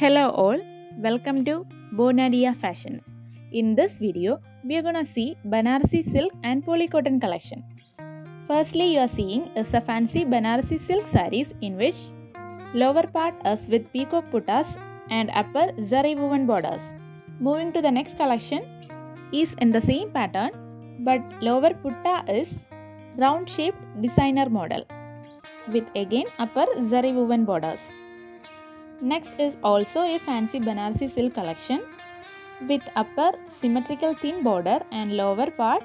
Hello all, welcome to bonadeafashions. In this video, we are gonna see Banarasi silk and Polycotton collection. Firstly, you are seeing is a fancy Banarasi silk sarees in which lower part is with peacock buttas and upper Zari woven borders. Moving to the next collection is in the same pattern but lower putta is round shaped designer model with again upper Zari woven borders. Next is also a fancy Banarasi silk collection with upper symmetrical thin border and lower part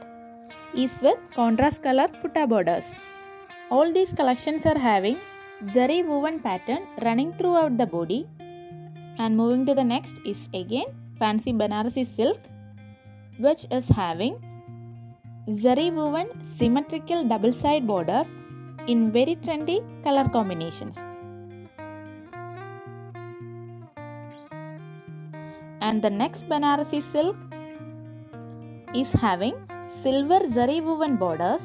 is with contrast color putta borders. All these collections are having Zari woven pattern running throughout the body. And moving to the next is again fancy Banarasi silk which is having Zari woven symmetrical double side border in very trendy color combinations. And the next Banarasi silk is having silver Zari woven borders,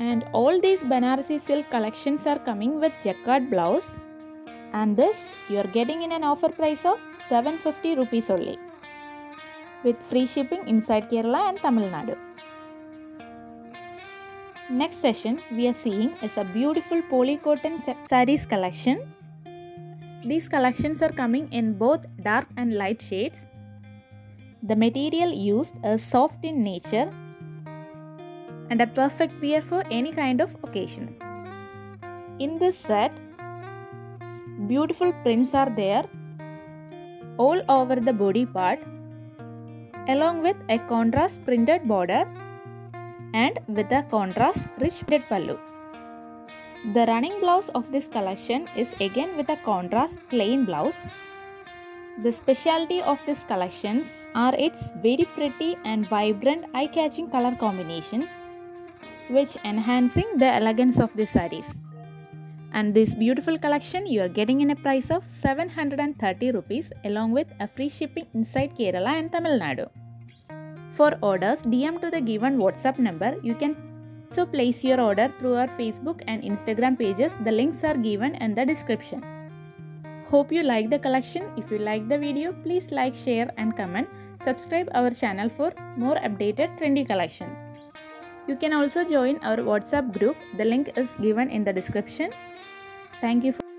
and all these Banarasi silk collections are coming with jaquared blouse, and this you are getting in an offer price of 750 rupees only with free shipping inside Kerala and Tamil Nadu. Next session we are seeing is a beautiful Polycotton sarees collection. These collections are coming in both dark and light shades. The material used is soft in nature and a perfect wear for any kind of occasions. In this set, beautiful prints are there all over the body part along with a contrast printed border and with a contrast rich printed pallu. The running blouse of this collection is again with a contrast plain blouse. The specialty of this collections are its very pretty and vibrant eye-catching color combinations which enhancing the elegance of the sarees. And this beautiful collection you are getting in a price of 730 rupees along with a free shipping inside Kerala and Tamil Nadu. For orders, DM to the given WhatsApp number. You can also place your order through our Facebook and Instagram pages. The links are given in the description. Hope you like the collection. If you like the video, please like, share and comment. Subscribe our channel for more updated trendy collections. You can also join our WhatsApp group. The link is given in the description. Thank you for